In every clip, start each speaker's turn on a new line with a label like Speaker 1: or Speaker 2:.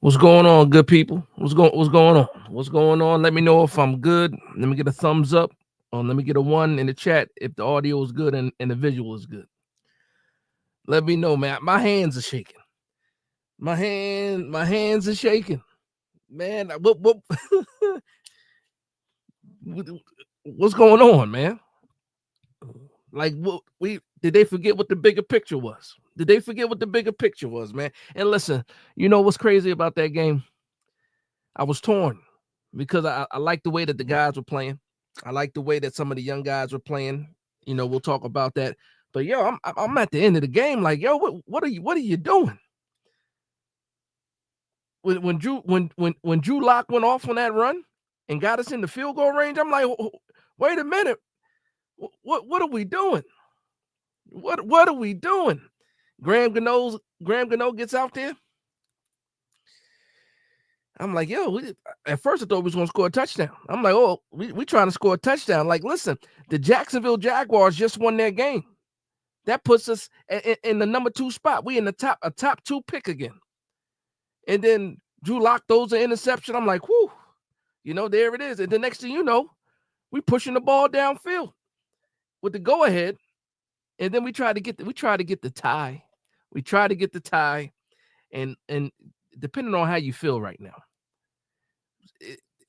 Speaker 1: What's going on, good people? What's going on? What's going on? Let me know if I'm good. Let me get a thumbs up. Or let me get a one in the chat if the audio is good and the visual is good. Let me know, man. My hands are shaking. My hands are shaking. Man, what's going on, man? Like what we did they forget what the bigger picture was? Did they forget what the bigger picture was, man? And listen, you know what's crazy about that game? I was torn because I like the way that the guys were playing. I like the way that some of the young guys were playing. We'll talk about that. But yo, I'm at the end of the game. Like, yo, what are you doing? When Drew Lock went off on that run and got us in the field goal range, I'm like, wait a minute, what are we doing? What are we doing? Graham Gano gets out there. I'm like, yo, at first I thought we was gonna score a touchdown. I'm like, oh, we trying to score a touchdown. Like, listen, the Jacksonville Jaguars just won their game. That puts us in the number 2 spot. We in the top 2 pick again. And then Drew Lock throws an interception. I'm like, whoo, there it is. And the next thing you know, we pushing the ball downfield with the go ahead. And then we try to get the tie. We try to get the tie, and depending on how you feel right now,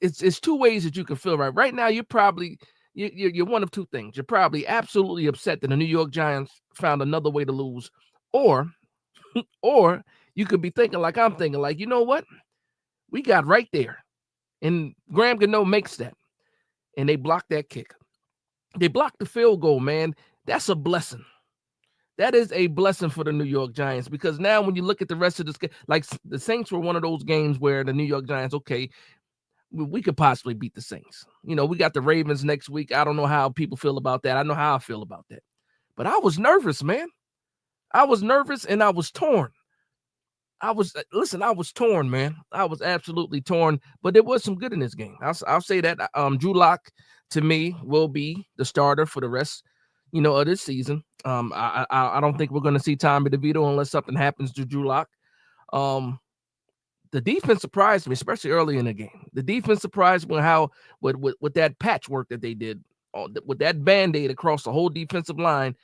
Speaker 1: it's 2 ways that you can feel right. Right now, you're probably you're one of 2 things. You're probably absolutely upset that the New York Giants found another way to lose, or or you could be thinking like I'm thinking, like, you know what? We got right there. And Graham Gano makes that. And they blocked that kick. They blocked the field goal, man. That's a blessing. That is a blessing for the New York Giants, because now when you look at the rest of this game, like the Saints were one of those games where the New York Giants, okay, we could possibly beat the Saints. We got the Ravens next week. I don't know how people feel about that. I know how I feel about that. But I was nervous, man. I was nervous and I was torn. I was torn, man. I was absolutely torn, but there was some good in this game. I'll say that. Drew Lock, to me, will be the starter for the rest, of this season. I don't think we're going to see Tommy DeVito unless something happens to Drew Lock. The defense surprised me, especially early in the game. The defense surprised me how with that patchwork that they did, with that Band-Aid across the whole defensive line.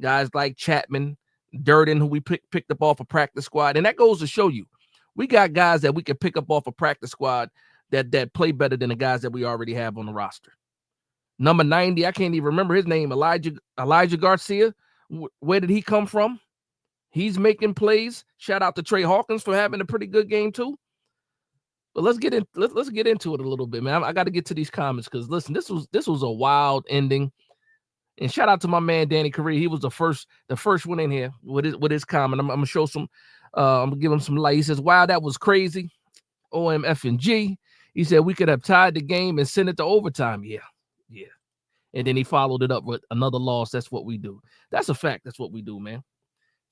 Speaker 1: Guys like Chapman, Durden, who we picked up off a practice squad. And that goes to show you, we got guys that we can pick up off a practice squad that play better than the guys that we already have on the roster. Number 90, I can't even remember his name, Elijah Garcia. Where did he come from? He's making plays. Shout out to Trey Hawkins for having a pretty good game too. But let's get into it a little bit, man. I got to get to these comments because listen, this was a wild ending. And shout out to my man Danny Correa. He was the first one in here with his comment. I'm gonna show some. I'm gonna give him some light. He says, "Wow, that was crazy." OMFNG. He said we could have tied the game and sent it to overtime. Yeah. And then he followed it up with another loss. That's what we do. That's a fact. That's what we do, man.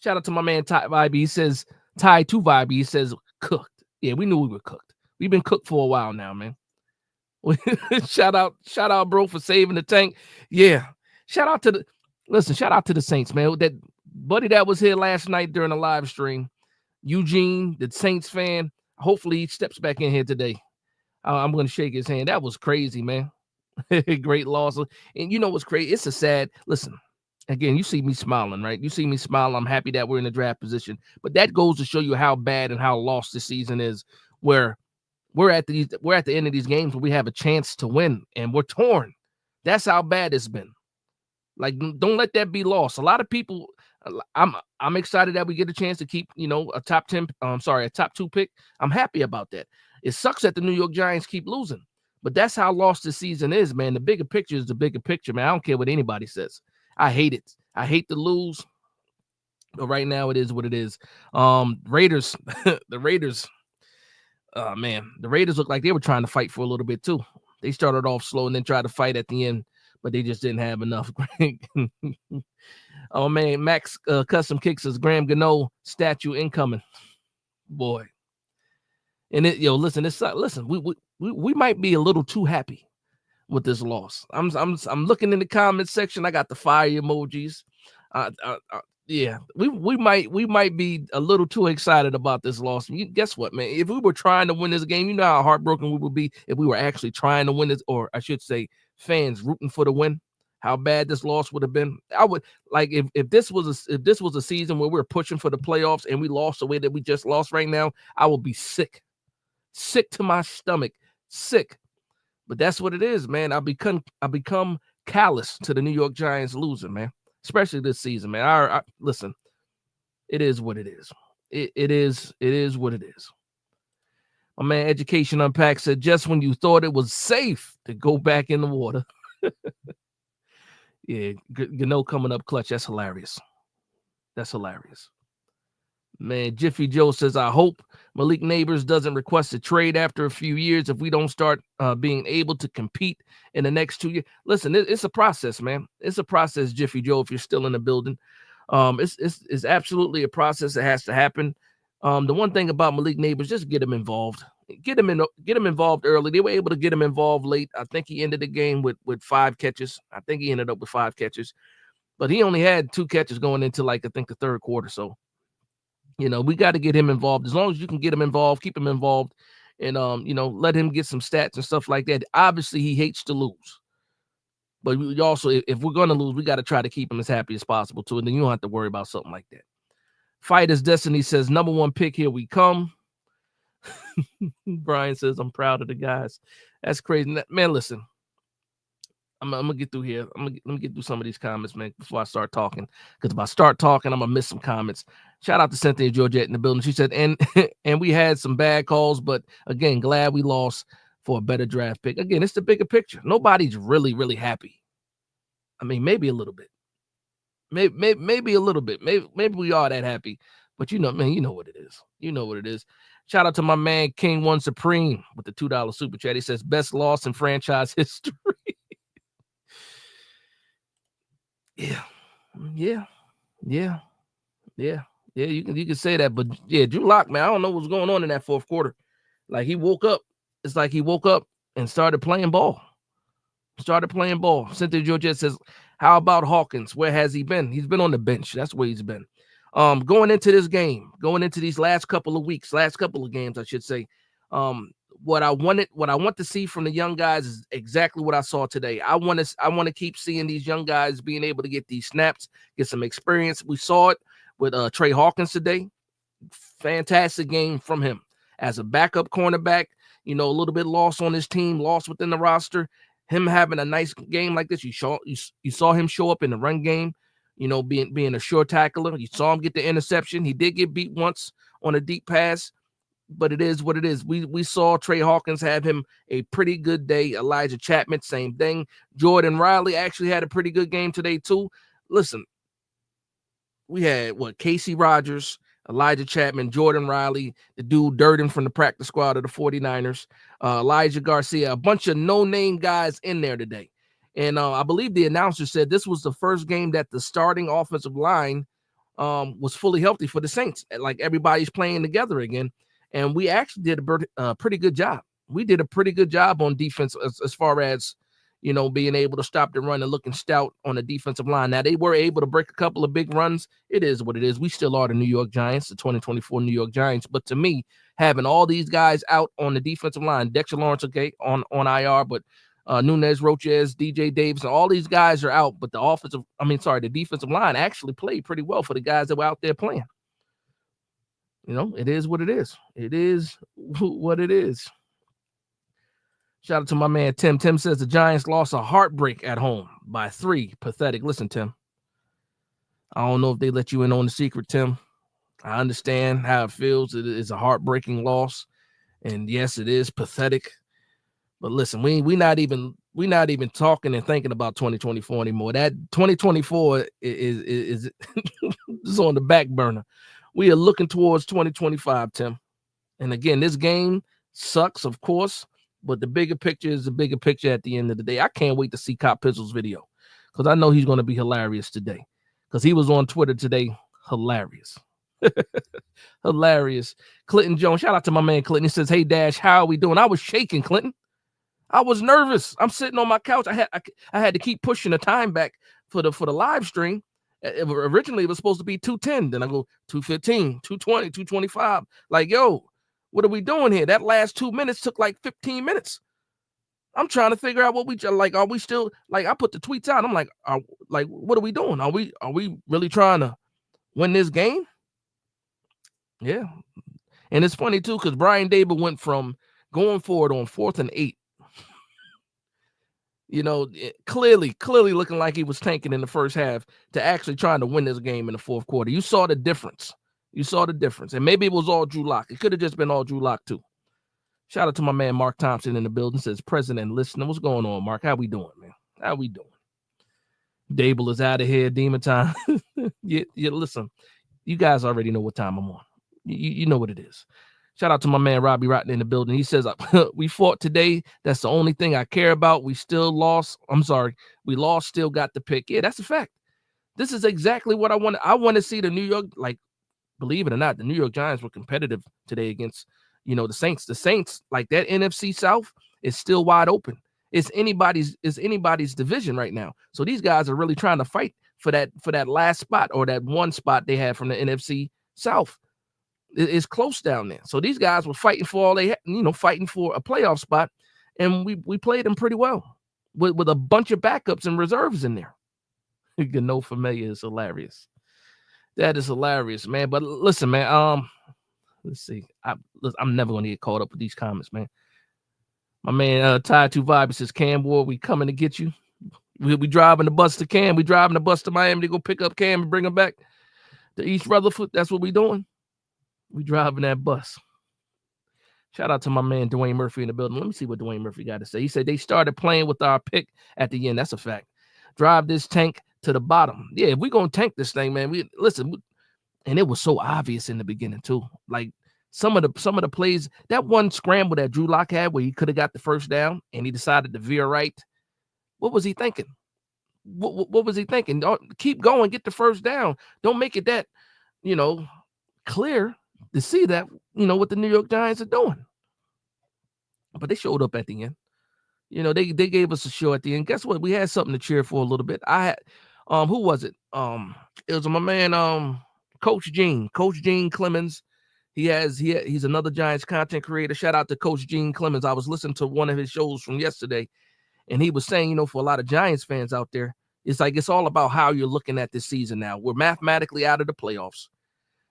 Speaker 1: Shout out to my man Ty Vibe. He says Ty to Vibe. He says cooked. Yeah, we knew we were cooked. We've been cooked for a while now, man. shout out, bro, for saving the tank. Yeah. Shout out to the Saints, man. That buddy that was here last night during the live stream, Eugene, the Saints fan. Hopefully he steps back in here today. I'm going to shake his hand. That was crazy, man. Great loss. And you know what's crazy? It's a sad, listen, again, you see me smiling, right? You see me smile. I'm happy that we're in the draft position. But that goes to show you how bad and how lost this season is, where we're at the end of these games where we have a chance to win and we're torn. That's how bad it's been. Like, don't let that be lost. A lot of people, I'm excited that we get a chance to keep, a top 2 pick. I'm happy about that. It sucks that the New York Giants keep losing, but that's how lost this season is, man. The bigger picture is the bigger picture, man. I don't care what anybody says. I hate it. I hate to lose, but right now it is what it is. Raiders, the Raiders, man, the Raiders look like they were trying to fight for a little bit too. They started off slow and then tried to fight at the end, but they just didn't have enough. Oh man, Max Custom Kicks says Graham Gano statue incoming. Boy. And listen, we might be a little too happy with this loss. I'm looking in the comment section. I got the fire emojis. Yeah, we might be a little too excited about this loss. Guess what, man? If we were trying to win this game, you know how heartbroken we would be if we were actually trying to win this, or I should say, fans rooting for the win. How bad this loss would have been. I would like if this was a season where we were pushing for the playoffs and we lost the way that we just lost right now, I would be sick to my stomach, sick. But that's what it is, man. I become callous to the New York Giants losing, man. Especially this season, man. I listen. It is what it is. It is what it is. My man, Education Unpacked said, just when you thought it was safe to go back in the water. Yeah, coming up clutch. That's hilarious. That's hilarious. Man, Jiffy Joe says, I hope Malik Neighbors doesn't request a trade after a few years if we don't start being able to compete in the next 2 years. Listen, it's a process, man. It's a process, Jiffy Joe, if you're still in the building. It's absolutely a process that has to happen. The one thing about Malik Neighbors, just get him involved. Get him involved early. They were able to get him involved late. I think he ended the game with 5 catches. I think he ended up with 5 catches. But he only had 2 catches going into I think the third quarter. So we got to get him involved. As long as you can get him involved, keep him involved, and let him get some stats and stuff like that. Obviously, he hates to lose, but we also, if we're going to lose, we got to try to keep him as happy as possible too. And then you don't have to worry about something like that. Fighter's Destiny says, number 1 pick, here we come. Brian says, I'm proud of the guys. That's crazy, man. Listen. I'm gonna get through here. Let me get through some of these comments, man, before I start talking. Because if I start talking, I'm gonna miss some comments. Shout out to Cynthia Georgette in the building. She said, and we had some bad calls, but again, glad we lost for a better draft pick. Again, it's the bigger picture. Nobody's really, really happy. I mean, maybe a little bit. Maybe a little bit. Maybe we are that happy. But man, you know what it is. You know what it is. Shout out to my man King One Supreme with the $2 super chat. He says, best loss in franchise history. Yeah. You can say that, but yeah, Drew Lock, man, I don't know what's going on in that fourth quarter. Like he woke up. It's like he woke up and started playing ball. Cynthia Georgette says, how about Hawkins? Where has he been? He's been on the bench. That's where he's been. Going into this game, going into these last couple of games, I should say. What I want to see from the young guys is exactly what I saw today. I want to keep seeing these young guys being able to get these snaps, get some experience. We saw it with Trey Hawkins today. Fantastic game from him as a backup cornerback. A little bit lost on his team, lost within the roster. Him having a nice game like this, you saw him show up in the run game. Being a sure tackler. You saw him get the interception. He did get beat once on a deep pass. But it is what it is. We saw Trey Hawkins have him a pretty good day. Elijah Chapman, same thing. Jordan Riley actually had a pretty good game today too. Listen, we had Casey Rogers, Elijah Chapman, Jordan Riley, the dude Durden from the practice squad of the 49ers, Elijah Garcia, a bunch of no-name guys in there today. And I believe the announcer said this was the first game that the starting offensive line was fully healthy for the Saints. Like everybody's playing together again. And we actually did a pretty good job. We did a pretty good job on defense as far as, being able to stop the run and looking stout on the defensive line. Now, they were able to break a couple of big runs. It is what it is. We still are the New York Giants, the 2024 New York Giants. But to me, having all these guys out on the defensive line, Dexter Lawrence, okay, on IR, but Nunez, Roches, DJ Davis, and all these guys are out. But the defensive line actually played pretty well for the guys that were out there playing. It is what it is. It is what it is. Shout out to my man, Tim. Tim says the Giants lost a heartbreak at home by 3. Pathetic. Listen, Tim, I don't know if they let you in on the secret, Tim. I understand how it feels. It is a heartbreaking loss. And yes, it is pathetic. But listen, we not even talking and thinking about 2024 anymore. That 2024 is is on the back burner. We are looking towards 2025, Tim. And again, this game sucks, of course, but the bigger picture is the bigger picture at the end of the day. I can't wait to see Cop Pizzle's video because I know he's going to be hilarious today because he was on Twitter today. Hilarious. Hilarious. Clinton Jones, shout out to my man Clinton. He says, hey, Dash, how are we doing? I was shaking, Clinton. I was nervous. I'm sitting on my couch. I had to keep pushing the time back for the live stream. Originally, it was supposed to be 210. Then I go 215, 220, 225. Like, yo, what are we doing here? That last 2 minutes took like 15 minutes. I'm trying to figure out what we like. Are we still like? I put the tweets out. I'm like, what are we doing? Are we really trying to win this game? Yeah, and it's funny too because Brian Daboll went from going forward on 4th and 8. You know, clearly looking like he was tanking in the first half to actually trying to win this game in the fourth quarter. You saw the difference. And maybe it was all Drew Lock. It could have just been all Drew Lock too. Shout out to my man Mark Thompson in the building. Says present and listening. What's going on, Mark? How we doing, man? How we doing? Dable is out of here. Demon time. Yeah, listen. You guys already know what time I'm on. You know what it is. Shout out to my man Robbie Rotten in the building. He says, we fought today. That's the only thing I care about. We still lost. I'm sorry. We lost, still got the pick. Yeah, that's a fact. This is exactly what I want. I want to see the New York, like, believe it or not, the New York Giants were competitive today against, the Saints. The Saints, like that NFC South, is still wide open. It's anybody's division right now. So these guys are really trying to fight for that last spot or that one spot they had from the NFC South. It's close down there. So these guys were fighting for all they had, fighting for a playoff spot. And we played them pretty well with a bunch of backups and reserves in there. No familiar is hilarious. That is hilarious, man. But listen, man, let's see. I'm never going to get caught up with these comments, man. My man, Tied to Vibe says, Cam Ward, we coming to get you. We driving the bus to Cam. We driving the bus to Miami to go pick up Cam and bring him back to East Rutherford. That's what we doing. We driving that bus. Shout out to my man Dwayne Murphy in the building. Let me see what Dwayne Murphy got to say. He said they started playing with our pick at the end. That's a fact. Drive this tank to the bottom. Yeah, if we're gonna tank this thing, man. And it was so obvious in the beginning too. Like some of the plays, that one scramble that Drew Lock had where he could have got the first down and he decided to veer right. What was he thinking? What was he thinking? Keep going, get the first down. Don't make it that, clear to see that, what the New York Giants are doing. But they showed up at the end. They gave us a show at the end. Guess what? We had something to cheer for a little bit. I had, who was it? It was my man, Coach Gene Clemens. He's another Giants content creator. Shout out to Coach Gene Clemens. I was listening to one of his shows from yesterday, and he was saying, for a lot of Giants fans out there, it's like it's all about how you're looking at this season now. We're mathematically out of the playoffs.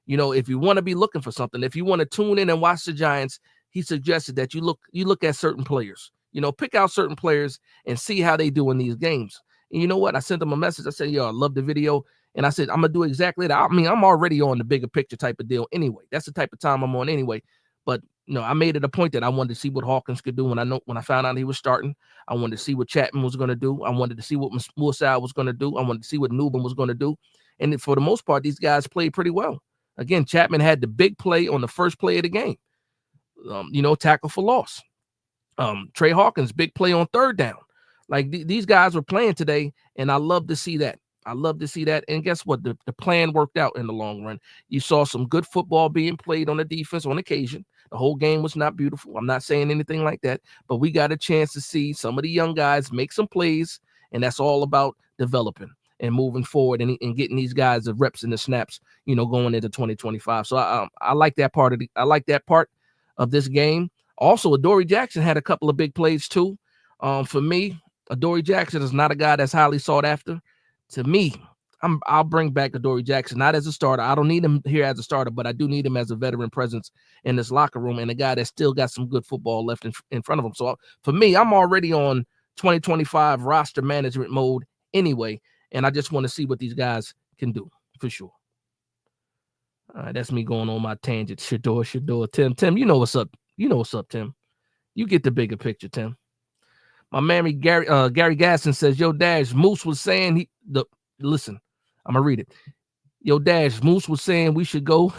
Speaker 1: If you want to be looking for something, if you want to tune in and watch the Giants, he suggested that you look at certain players, pick out certain players and see how they do in these games. And you know what? I sent him a message. I said, yo, I love the video. And I said, I'm going to do exactly that. I mean, I'm already on the bigger picture type of deal anyway. That's the type of time I'm on anyway. But, I made it a point that I wanted to see what Hawkins could do when I found out he was starting. I wanted to see what Chapman was going to do. I wanted to see what Mursal was going to do. I wanted to see what Newbin was going to do. And for the most part, these guys played pretty well. Again, Chapman had the big play on the first play of the game, tackle for loss. Trey Hawkins, big play on third down. Like these guys were playing today, and I love to see that. And guess what? The plan worked out in the long run. You saw some good football being played on the defense on occasion. The whole game was not beautiful. I'm not saying anything like that, but we got a chance to see some of the young guys make some plays, and that's all about developing and moving forward and getting these guys the reps and the snaps, going into 2025. So I like that part of this game. Also, Adoree Jackson had a couple of big plays too. For me, Adoree Jackson is not a guy that's highly sought after. To me, I'll bring back Adoree Jackson, not as a starter. I don't need him here as a starter, but I do need him as a veteran presence in this locker room and a guy that still got some good football left in front of him. So for me, I'm already on 2025 roster management mode anyway. And I just want to see what these guys can do for sure. All right, that's me going on my tangent. Shador. Tim, you know what's up. Tim. You get the bigger picture, Tim. My man Gary Gasson says, yo, Dash, Moose was saying listen, I'm gonna read it. Yo, Dash, Moose was saying we should go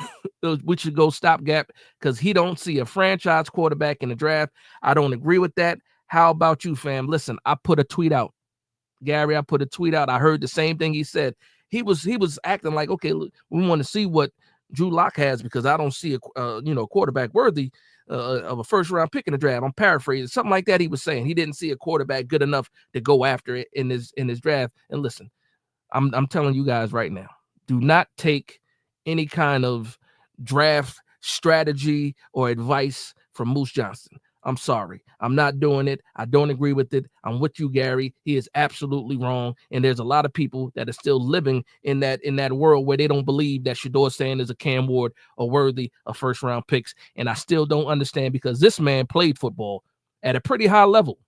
Speaker 1: stopgap because he don't see a franchise quarterback in the draft. I don't agree with that. How about you, fam? Listen, I put a tweet out. Gary, I put a tweet out. I heard the same thing he said. He was acting like, okay, look, we want to see what Drew Lock has because I don't see a quarterback worthy of a first round pick in the draft. I'm paraphrasing something like that. He was saying he didn't see a quarterback good enough to go after it in his draft. And listen, I'm telling you guys right now, do not take any kind of draft strategy or advice from Moose Johnston. I'm sorry. I'm not doing it. I don't agree with it. I'm with you, Gary. He is absolutely wrong. And there's a lot of people that are still living in that world where they don't believe that Shedeur Sanders or Cam Ward are worthy of first-round picks. And I still don't understand, because this man played football at a pretty high level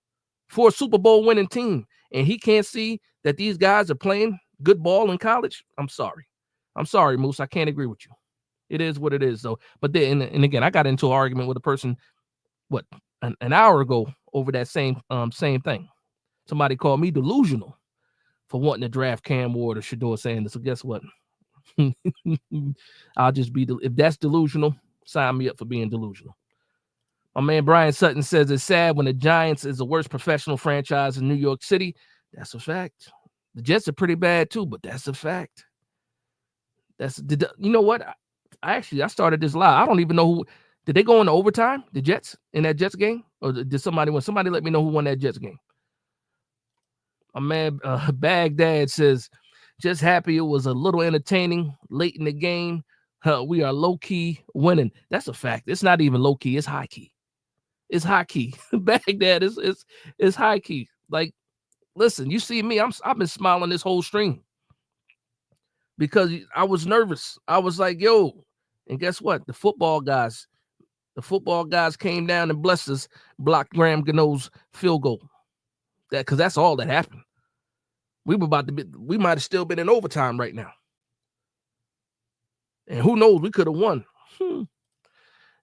Speaker 1: for a Super Bowl winning team, and he can't see that these guys are playing good ball in college. I'm sorry, Moose. I can't agree with you. It is what it is, though. But then, and again, I got into an argument with a person, an hour ago over that same thing. Somebody called me delusional for wanting to draft Cam Ward or Shedeur Sanders. So guess what? I'll just be, if that's delusional, sign me up for being delusional. My man Brian Sutton says it's sad when the Giants is the worst professional franchise in New York City. That's a fact. The Jets are pretty bad too, but that's a fact. You know what? I started this live. I don't even know who. Did they go into overtime, the Jets, in that Jets game? Or did somebody win? Somebody let me know who won that Jets game. My man Baghdad says, just happy it was a little entertaining late in the game. We are low-key winning. That's a fact. It's not even low-key. It's high-key. It's high-key. Baghdad is high-key. Like, listen, you see me, I've been smiling this whole stream because I was nervous. I was like, yo, and guess what? The football guys came down and blessed us, blocked Graham Gano's field goal. Because that's all that happened. We might have still been in overtime right now. And who knows, we could have won.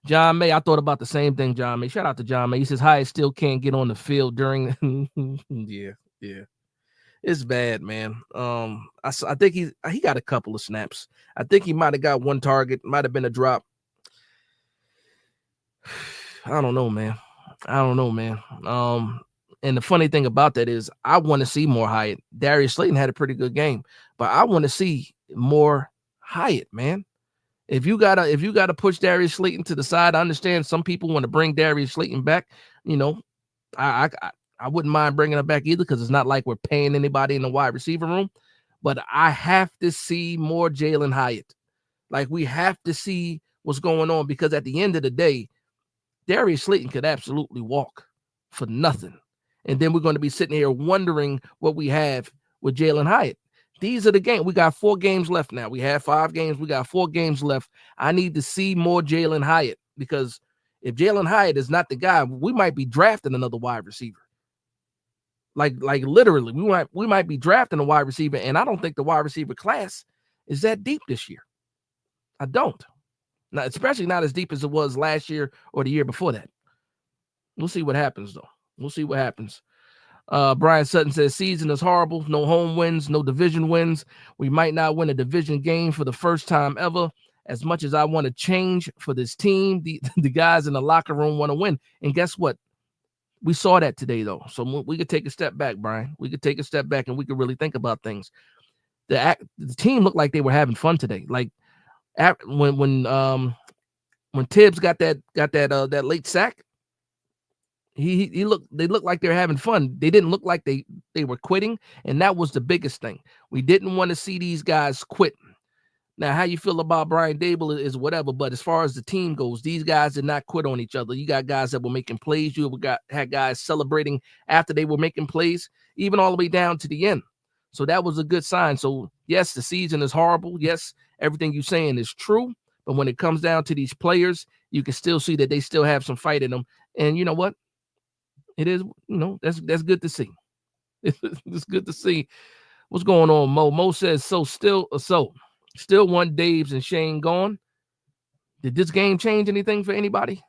Speaker 1: John May, I thought about the same thing, John May. Shout out to John May. He says, Hyatt still can't get on the field during. Yeah. It's bad, man. I think he got a couple of snaps. I think he might have got one target, might have been a drop. I don't know, man. And the funny thing about that is I want to see more Hyatt. Darius Slayton had a pretty good game, but I want to see more Hyatt, man. If you gotta push Darius Slayton to the side, I understand some people want to bring Darius Slayton back. You know, I wouldn't mind bringing him back either, because it's not like we're paying anybody in the wide receiver room. But I have to see more Jalin Hyatt. Like, we have to see what's going on, because at the end of the day, Darius Slayton could absolutely walk for nothing. And then we're going to be sitting here wondering what we have with Jalin Hyatt. These are the games. We got 4 games left now. We had 5 games. We got 4 games left. I need to see more Jalin Hyatt, because if Jalin Hyatt is not the guy, we might be drafting another wide receiver. Like literally, we might be drafting a wide receiver, and I don't think the wide receiver class is that deep this year. I don't. Now, especially not as deep as it was last year or the year before that. We'll see what happens, though. We'll see what happens. Brian Sutton says, season is horrible. No home wins, no division wins. We might not win a division game for the first time ever. As much as I want to change for this team, the guys in the locker room want to win. And guess what? We saw that today, though. So we could take a step back, Brian. We could take a step back and we could really think about things. The team looked like they were having fun today. Like, when Tibbs got that late sack, they looked like they were having fun. They didn't look like they were quitting, and that was the biggest thing. We didn't want to see these guys quit. Now, how you feel about Brian Daboll is whatever, but as far as the team goes, these guys did not quit on each other. You got guys that were making plays. Had guys celebrating after they were making plays, even all the way down to the end. So that was a good sign. So yes, the season is horrible. Yes, everything you're saying is true. But when it comes down to these players, you can still see that they still have some fight in them. And you know what? It is, that's good to see. It's good to see. What's going on, Mo? Mo says, still want Daves and Shane gone. Did this game change anything for anybody?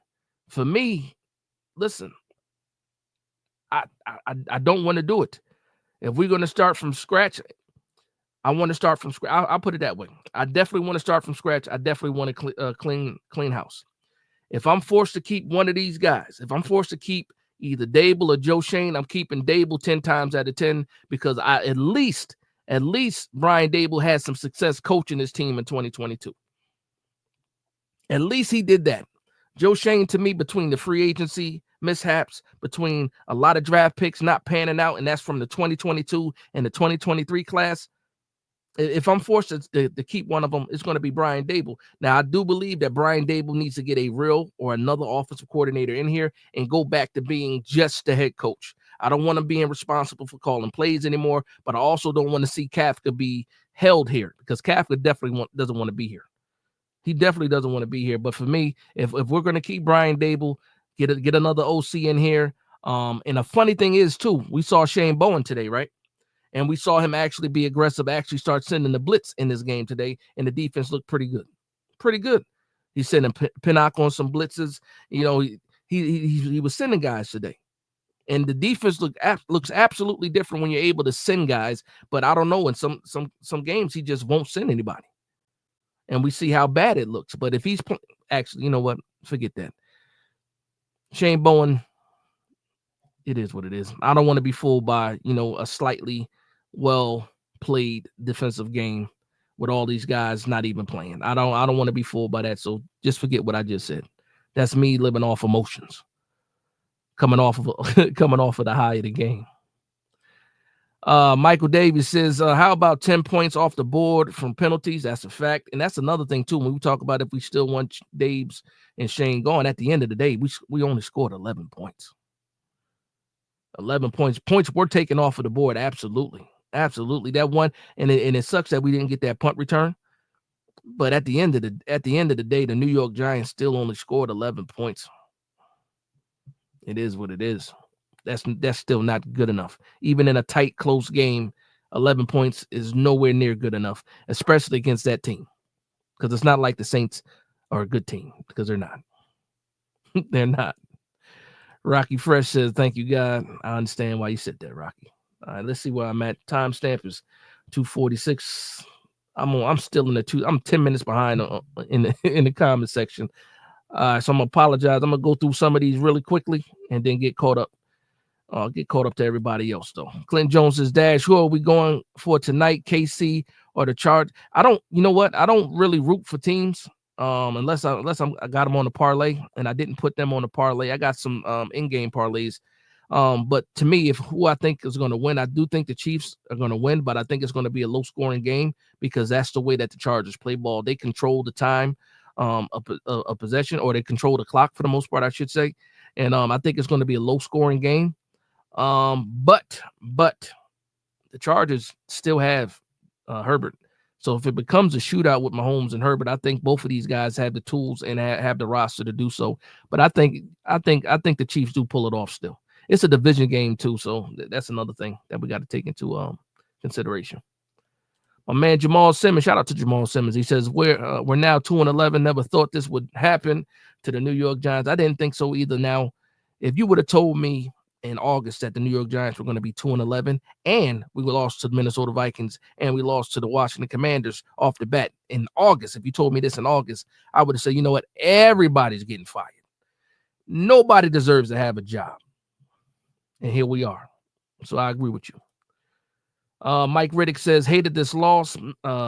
Speaker 1: For me, listen, I don't want to do it. If we're going to start from scratch, I want to start from scratch. I'll put it that way. I definitely want to start from scratch. I definitely want to clean house. If I'm forced to keep one of these guys, if I'm forced to keep either Daboll or Joe Shane, I'm keeping Daboll 10 times out of 10, because at least Brian Daboll had some success coaching his team in 2022. At least he did that. Joe Shane, to me, between the free agency mishaps, between a lot of draft picks not panning out, and that's from the 2022 and the 2023 class, If I'm forced to keep one of them, it's going to be Brian Dable. Now, I do believe that Brian Dable needs to get a real or another offensive coordinator in here and go back to being just the head coach. I don't want him being responsible for calling plays anymore, but I also don't want to see Kafka be held here because Kafka definitely doesn't want to be here. He definitely doesn't want to be here. But for me, if we're going to keep Brian Dable, get another OC in here. And a funny thing is, too, we saw Shane Bowen today, right? And we saw him actually be aggressive, actually start sending the blitz in this game today, and the defense looked pretty good. Pretty good. He's sending Pinnock on some blitzes. You know, he was sending guys today. And the defense looks absolutely different when you're able to send guys. But I don't know, in some games, he just won't send anybody. And we see how bad it looks. But if he's actually, you know what? Forget that. Shane Bowen, it is what it is. I don't want to be fooled by, you know, a slightly well-played defensive game with all these guys not even playing. I don't want to be fooled by that. So just forget what I just said. That's me living off emotions. Coming off of the high of the game. Michael Davis says, how about 10 points off the board from penalties? That's a fact. And that's another thing, too. When we talk about if we still want Daves and Shane going, at the end of the day, we only scored 11 points. 11 points. Points were taken off of the board. Absolutely. Absolutely. That one, and it sucks that we didn't get that punt return. But at the end of the day, the New York Giants still only scored 11 points. It is what it is. That's still not good enough. Even in a tight, close game, 11 points is nowhere near good enough, especially against that team. Because it's not like the Saints are a good team, because they're not. They're not. Rocky Fresh says, thank you, God. I understand why you said that, Rocky. All right, let's see where I'm at. Timestamp is 2:46. I'm still in the two. I'm 10 minutes behind in the comment section. So I'm gonna apologize. I'm gonna go through some of these really quickly and then get caught up. Get caught up to everybody else though. Clint Jones says, Dash, who are we going for tonight? KC or the Charge? You know what? I don't really root for teams. Unless I got them on the parlay, and I didn't put them on the parlay. I got some in-game parlays. But to me, if who I think is going to win, I do think the Chiefs are going to win, but I think it's going to be a low-scoring game because that's the way that the Chargers play ball. They control the time of possession, or they control the clock for the most part, I should say. And I think it's going to be a low-scoring game. But the Chargers still have Herbert. So if it becomes a shootout with Mahomes and Herbert, I think both of these guys have the tools and have the roster to do so. But I think the Chiefs do pull it off still. It's a division game too, so that's another thing that we got to take into consideration. My man Jamal Simmons, shout out to Jamal Simmons. He says we're now 2-11. Never thought this would happen to the New York Giants. I didn't think so either. Now, if you would have told me in August that the New York Giants were going to be 2-11 and we lost to the Minnesota Vikings and we lost to the Washington Commanders off the bat in August, if you told me this in August, I would have said, you know what? Everybody's getting fired. Nobody deserves to have a job. And here we are. So I agree with you. Mike Riddick says, hated this loss.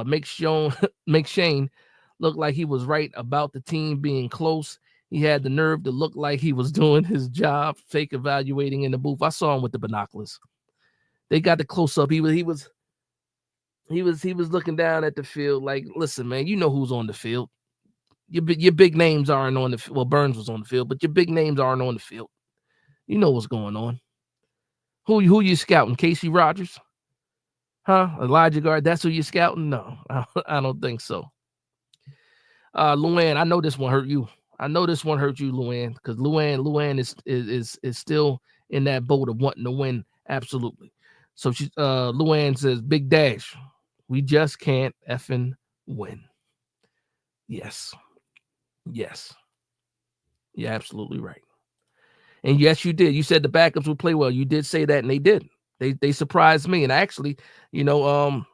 Speaker 1: Makes Shane look like he was right about the team being close. He had the nerve to look like he was doing his job, fake evaluating in the booth. I saw him with the binoculars. They got the close up. He was looking down at the field like, listen, man, you know who's on the field. Your big names aren't on the field. Well, Burns was on the field, but your big names aren't on the field. You know what's going on. Who you scouting? Casey Rogers? Huh? Elijah Guard? That's who you're scouting? No, I don't think so. Luann, I know this one hurt you. I know this one hurt you, Luann, because Luann is still in that boat of wanting to win. Absolutely. So she Luann says, Big Dash, we just can't effing win. Yes. You're absolutely right. And yes, you did. You said the backups would play well. You did say that, and they did. They surprised me. And actually, you know,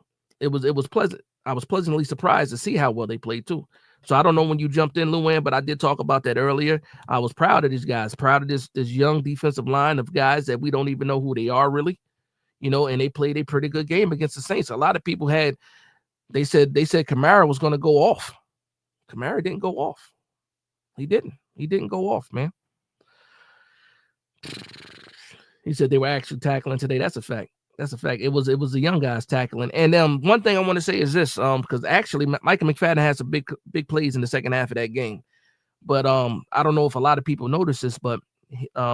Speaker 1: it was pleasant. I was pleasantly surprised to see how well they played too. So I don't know when you jumped in, Luann, but I did talk about that earlier. I was proud of these guys, proud of this young defensive line of guys that we don't even know who they are really, you know, and they played a pretty good game against the Saints. A lot of people they said Kamara was going to go off. Kamara didn't go off. He didn't go off, man. He said they were actually tackling today. That's a fact. That's a fact. It was the young guys tackling. And one thing I want to say is this, because actually Micah McFadden has some big plays in the second half of that game. But I don't know if a lot of people notice this, but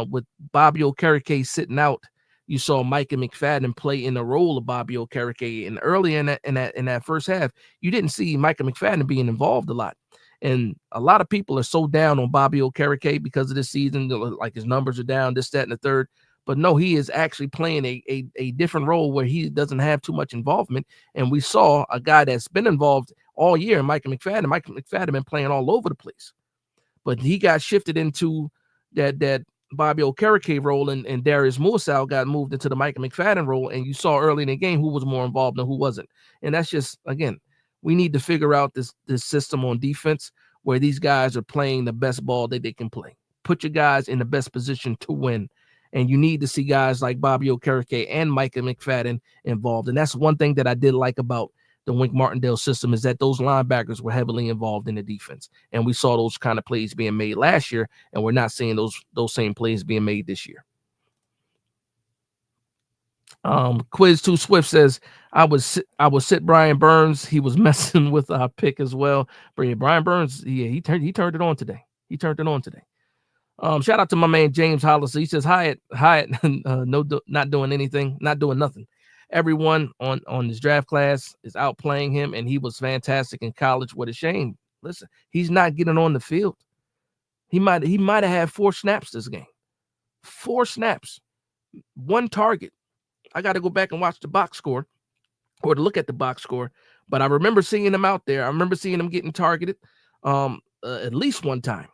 Speaker 1: with Bobby Okereke sitting out, you saw Micah McFadden play in the role of Bobby Okereke. And early in that first half, you didn't see Micah McFadden being involved a lot. And a lot of people are so down on Bobby Okereke because of this season, like his numbers are down, this, that, and the third. But no, he is actually playing a different role where he doesn't have too much involvement. And we saw a guy that's been involved all year, Micah McFadden. Micah McFadden been playing all over the place. But he got shifted into that Bobby Okereke role, and Darius Muasau got moved into the Micah McFadden role. And you saw early in the game who was more involved and who wasn't. And that's just, again, we need to figure out this system on defense where these guys are playing the best ball that they can play. Put your guys in the best position to win. And you need to see guys like Bobby Okereke and Micah McFadden involved. And that's one thing that I did like about the Wink Martindale system, is that those linebackers were heavily involved in the defense. And we saw those kind of plays being made last year, and we're not seeing those same plays being made this year. Quiz 2 Swift says, I would sit Brian Burns. He was messing with our pick as well. But yeah, Brian Burns, he turned it on today. Shout out to my man James Hollis. He says, Hyatt, not doing anything, not doing nothing. Everyone on this draft class is outplaying him, and he was fantastic in college. What a shame. Listen, he's not getting on the field. He might have had 4 snaps this game. 4 snaps, 1 target. I got to go back and watch the box score, or to look at the box score. But I remember seeing him out there. I remember seeing him getting targeted at least 1 time.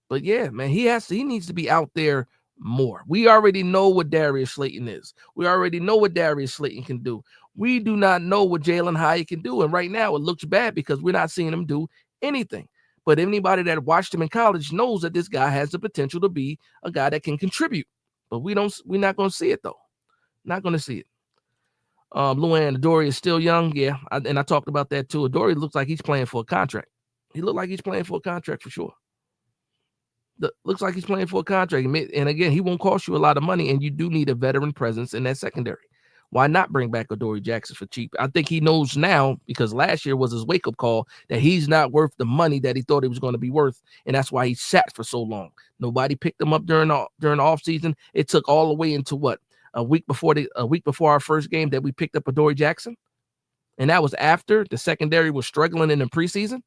Speaker 1: But yeah, man, he needs to be out there more. We already know what Darius Slayton is. We already know what Darius Slayton can do. We do not know what Jalin Hyatt can do. And right now it looks bad because we're not seeing him do anything. But anybody that watched him in college knows that this guy has the potential to be a guy that can contribute. But we're not going to see it though. Not going to see it. Luann, Adoree is still young. Yeah. And I talked about that too. Adoree looks like he's playing for a contract. He looked like he's playing for a contract for sure. Looks like he's playing for a contract. And again, he won't cost you a lot of money, and you do need a veteran presence in that secondary. Why not bring back Adoree Jackson for cheap? I think he knows now, because last year was his wake-up call, that he's not worth the money that he thought he was going to be worth, and that's why he sat for so long. Nobody picked him up during the offseason. It took all the way into a week before our first game that we picked up Adoree Jackson, and that was after the secondary was struggling in the preseason.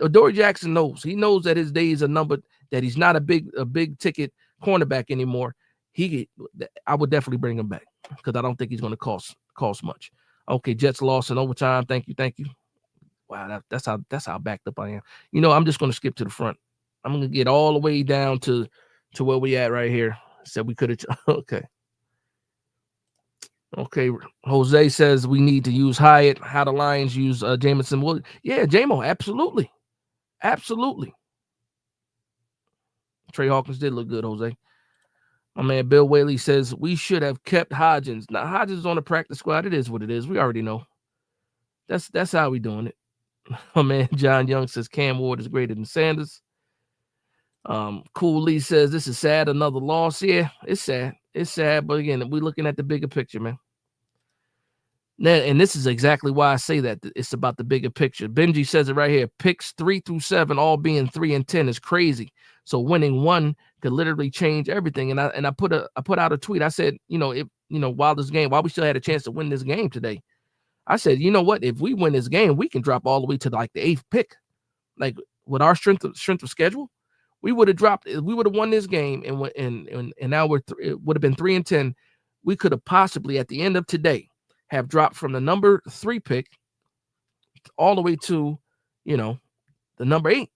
Speaker 1: Adoree Jackson knows. He knows that his days are numbered, that he's not a big ticket cornerback anymore. I would definitely bring him back because I don't think he's going to cost much. Okay, Jets lost in overtime. Thank you. Wow, that's how backed up I am. I'm just going to skip to the front. I'm going to get all the way down to where we at right here. Said we could have. Okay. Jose says we need to use Hyatt. How the Lions use Jamison. Well, yeah, Jamo, absolutely. Trey Hawkins did look good, Jose. My man Bill Whaley says we should have kept Hodgins. Now, Hodgins is on the practice squad. It is what it is. We already know. That's how we doing it. My man John Young says Cam Ward is greater than Sanders. Cool Lee says this is sad. Another loss. Yeah, it's sad. But again, we're looking at the bigger picture, man. And this is exactly why I say that it's about the bigger picture. Benji says it right here. Picks 3 through 7, all being 3 and 10 is crazy. So winning 1 could literally change everything. And I put out a tweet. I said, while we still had a chance to win this game today, I said, you know what? If we win this game, we can drop all the way to like the 8th pick. Like with our strength of schedule, we would have dropped. We would have won this game, and now it would have been 3 and 10. We could have possibly at the end of today have dropped from the number 3 pick all the way to, the number 8,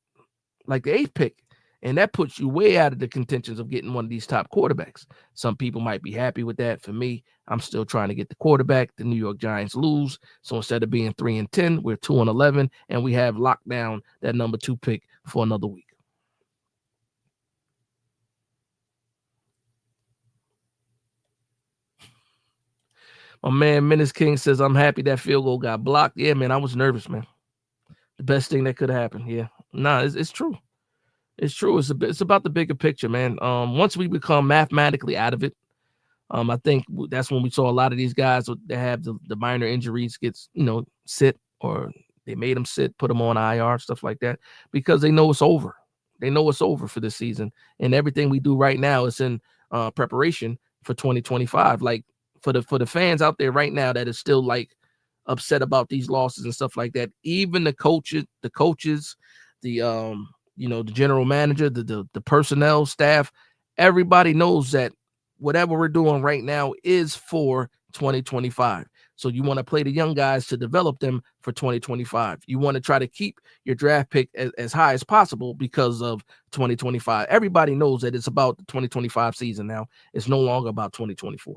Speaker 1: like the 8th pick. And that puts you way out of the contentions of getting one of these top quarterbacks. Some people might be happy with that. For me, I'm still trying to get the quarterback. The New York Giants lose. So instead of being 3 and 10, we're 2 and 11, and we have locked down that number 2 pick for another week. My man Menace King says, I'm happy that field goal got blocked. Yeah, man, I was nervous, man. The best thing that could have happened. Yeah. It's true. It's true. It's about the bigger picture, man. Once we become mathematically out of it, I think that's when we saw a lot of these guys that have the minor injuries gets, sit, or they made them sit, put them on IR, stuff like that, because they know it's over. They know it's over for this season. And everything we do right now is in preparation for 2025. Like for the fans out there right now that is still like upset about these losses and stuff like that, even the coaches, the the general manager, the personnel staff, everybody knows that whatever we're doing right now is for 2025. So you want to play the young guys to develop them for 2025. You want to try to keep your draft pick as high as possible because of 2025. Everybody knows that it's about the 2025 season now. It's no longer about 2024.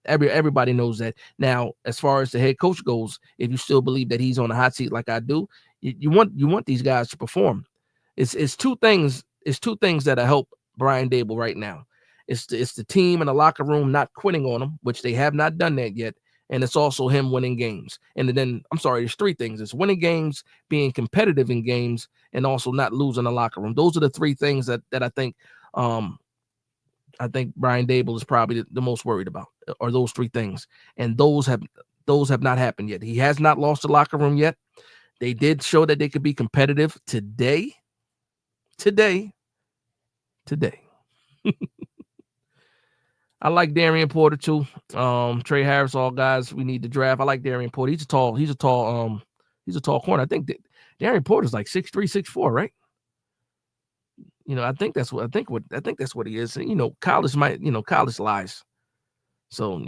Speaker 1: Everybody knows that. Now, as far as the head coach goes, if you still believe that he's on the hot seat like I do, you want these guys to perform. It's two things. It's two things that help Brian Daboll right now. It's the team in the locker room not quitting on him, which they have not done that yet. And it's also him winning games. And then, I'm sorry, there's three things. It's winning games, being competitive in games, and also not losing the locker room. Those are the three things that I think Brian Daboll is probably the most worried about, are those three things. And those have not happened yet. He has not lost the locker room yet. They did show that they could be competitive today. I like Darian Porter too. Trey Harris, all guys we need to draft. I like Darian Porter. He's a tall corner. I think Darian Porter's like 6'3", 6'4", right? I think that's what he is. College lies. So,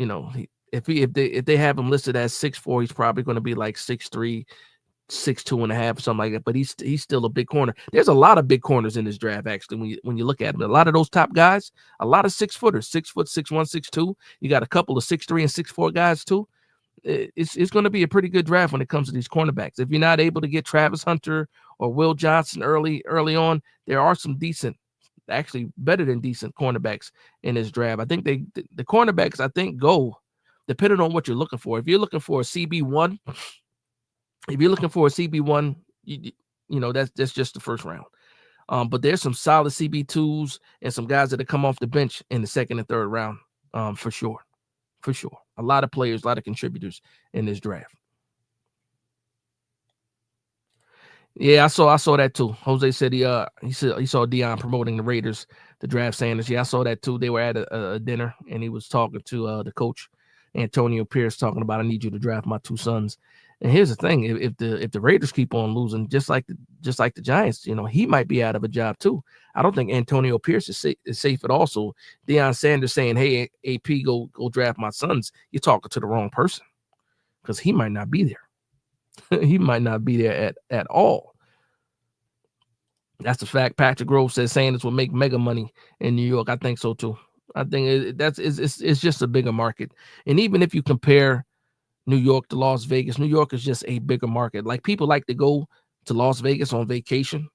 Speaker 1: if they have him listed as 6'4", he's probably going to be like 6'3", 6'2" and a half, something like that. But he's still a big corner. There's a lot of big corners in this draft, actually. When you look at them, a lot of those top guys, a lot of 6-footers, 6 foot, 6'1", 6'2". You got a couple of 6'3" and 6'4" guys too. It's going to be a pretty good draft when it comes to these cornerbacks. If you're not able to get Travis Hunter or Will Johnson early on, there are some decent, actually better than decent cornerbacks in this draft. I think the cornerbacks, I think, go depending on what you're looking for. If you're looking for a CB1, that's just the first round. But there's some solid CB2s and some guys that come off the bench in the second and third round, for sure. A lot of players, a lot of contributors in this draft. Yeah, I saw that too. Jose said he saw Deion promoting the Raiders to draft Sanders. Yeah, I saw that too. They were at a dinner and he was talking to the coach, Antonio Pierce, talking about, I need you to draft my two sons. And here's the thing: if the Raiders keep on losing, just like the Giants, he might be out of a job too. I don't think Antonio Pierce is safe at all. So Deion Sanders saying, "Hey, AP, go draft my sons," you're talking to the wrong person, because he might not be there. He might not be there at all. That's the fact. Patrick Grove says Sanders will make mega money in New York. I think so too. I think it's just a bigger market. And even if you compare New York to Las Vegas, New York is just a bigger market. Like, people like to go to Las Vegas on vacation.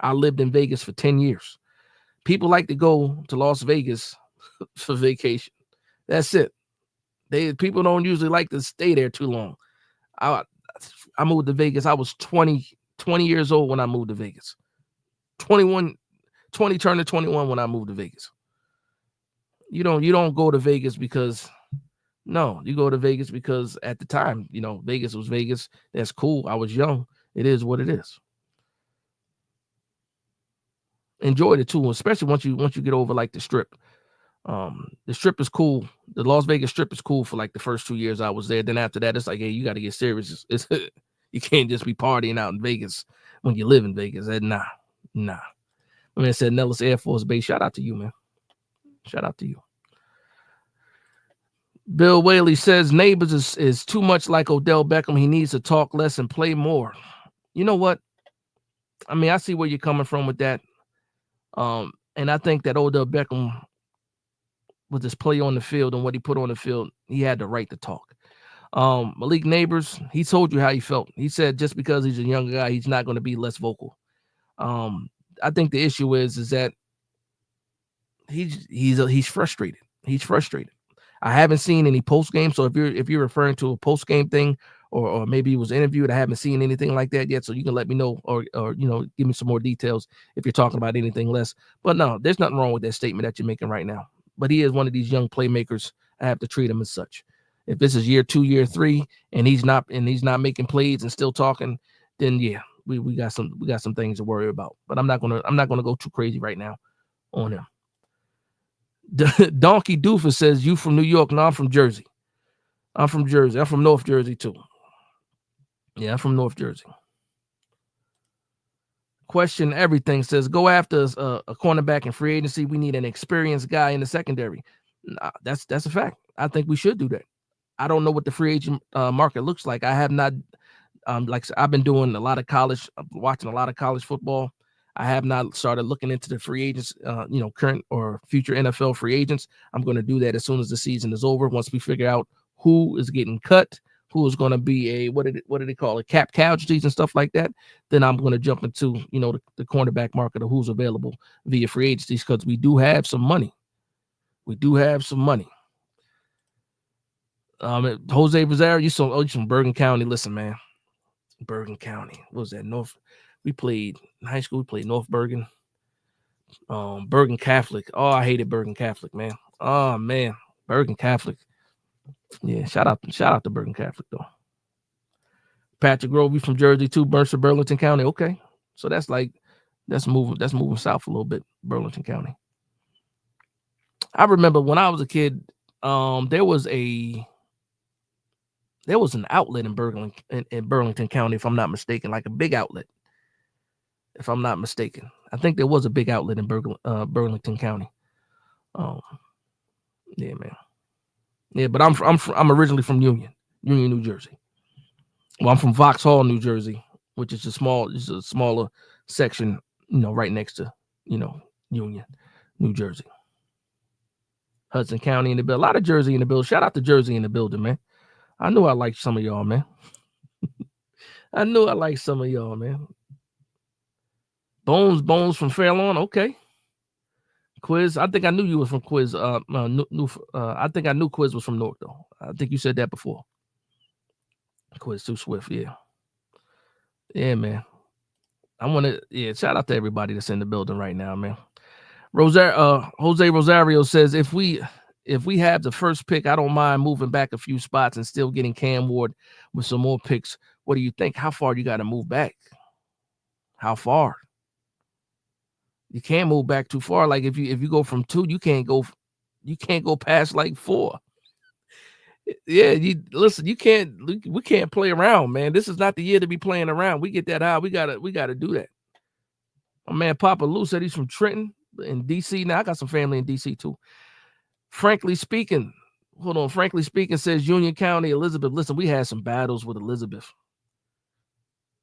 Speaker 1: I lived in Vegas for 10 years. People like to go to Las Vegas for vacation. That's it. People don't usually like to stay there too long. I moved to Vegas. I was 20 years old when I moved to Vegas. 20 turned to 21 when I moved to Vegas. You don't go to Vegas because, no, you go to Vegas because at the time, Vegas was Vegas. That's cool. I was young. It is what it is. Enjoyed it too, especially once you get over like the Strip. The Strip is cool. The Las Vegas Strip is cool for like the first 2 years I was there. Then after that, it's like, hey, you got to get serious. You can't just be partying out in Vegas when you live in Vegas. Nah. My man said Nellis Air Force Base. Shout out to you, man. Shout out to you. Bill Whaley says Neighbors is too much like Odell Beckham. He needs to talk less and play more. You know what? I mean, I see where you're coming from with that. And I think that Odell Beckham, with his play on the field and what he put on the field, he had the right to talk. Malik Neighbors, he told you how he felt. He said just because he's a younger guy, he's not going to be less vocal. I think the issue is that he's frustrated. He's frustrated. I haven't seen any post game. So if you're referring to a post game thing, or maybe he was interviewed, I haven't seen anything like that yet. So you can let me know, or give me some more details if you're talking about anything less. But no, there's nothing wrong with that statement that you're making right now. But he is one of these young playmakers. I have to treat him as such. If this is year 2, year 3, and he's not making plays and still talking, then yeah, we got some things to worry about. But I'm not gonna go too crazy right now on him. Donkey Doofus says, "You from New York?" No, I'm from Jersey. I'm from Jersey. I'm from North Jersey too. Yeah, I'm from North Jersey. Question Everything says, "Go after a cornerback in free agency. We need an experienced guy in the secondary." Nah, that's a fact. I think we should do that. I don't know what the free agent market looks like. I have not, like I've been doing a lot of college, watching a lot of college football. I have not started looking into the free agents, current or future NFL free agents. I'm going to do that as soon as the season is over. Once we figure out who is getting cut, who is going to be a what did they call it, cap casualties and stuff like that, then I'm going to jump into the cornerback market of who's available via free agencies, because we do have some money. We do have some money. Jose Rosario, you from Bergen County. Listen, man, Bergen County. What was that? North. We played in high school. We played North Bergen. Bergen Catholic. Oh, I hated Bergen Catholic, man. Oh man, Bergen Catholic. Yeah, shout out to Bergen Catholic though. Patrick Grove, we from Jersey too. Mercer, Burlington County. Okay, so that's moving south a little bit. Burlington County. I remember when I was a kid, there was an outlet in Burlington County, if I'm not mistaken, like a big outlet. If I'm not mistaken, I think there was a big outlet in Burlington County. Yeah, man. Yeah, but I'm originally from Union, New Jersey. Well, I'm from Vauxhall, New Jersey, which is a smaller section, right next to, Union, New Jersey. Hudson County in the building. A lot of Jersey in the building. Shout out to Jersey in the building, man. I knew I liked some of y'all, man. I knew I liked some of y'all, man. Bones from Fairlawn. Okay. Quiz. I think I knew you was from Quiz. I think I knew Quiz was from North, though. I think you said that before. Quiz too swift. Yeah. Yeah, man. Shout out to everybody that's in the building right now, man. Jose Rosario says, if we have the first pick, I don't mind moving back a few spots and still getting Cam Ward with some more picks. What do you think? How far you got to move back? How far? You can't move back too far. Like if you go from 2, you can't go past like 4. Yeah, we can't play around, man. This is not the year to be playing around. We get that high. We gotta do that. My man Papa Lou said he's from Trenton in DC. Now I got some family in DC too. Frankly speaking says Union County, Elizabeth. Listen, we had some battles with Elizabeth.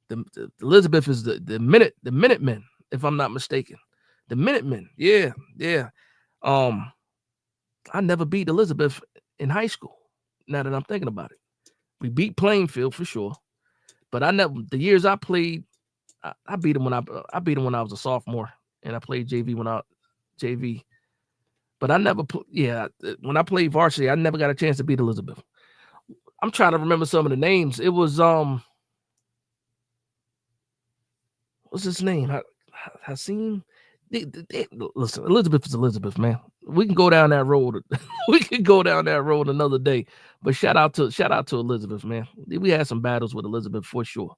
Speaker 1: The Elizabeth is the Minutemen, if I'm not mistaken. The Minutemen. Yeah. I never beat Elizabeth in high school. Now that I'm thinking about it, we beat Plainfield for sure, but the years I played, I beat them when I was a sophomore, and I played JV. But I never when I played varsity, I never got a chance to beat Elizabeth. I'm trying to remember some of the names. It was what's his name? Hasim. Listen, Elizabeth is Elizabeth, man. We can go down that road. We can go down that road another day. But shout out to Elizabeth, man. We had some battles with Elizabeth for sure.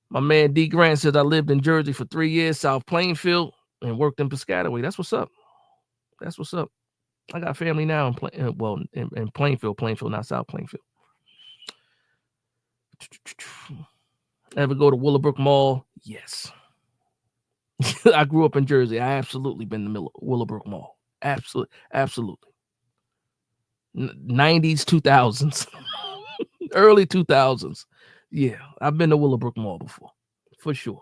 Speaker 1: My man D Grant says, I lived in Jersey for 3 years, South Plainfield, and worked in Piscataway. That's what's up. I got family now in Plainfield, not South Plainfield. Ever go to Willowbrook Mall? Yes. I grew up in Jersey. I absolutely been to Willowbrook Mall. Absolutely. 90s, 2000s, early 2000s. Yeah, I've been to Willowbrook Mall before, for sure.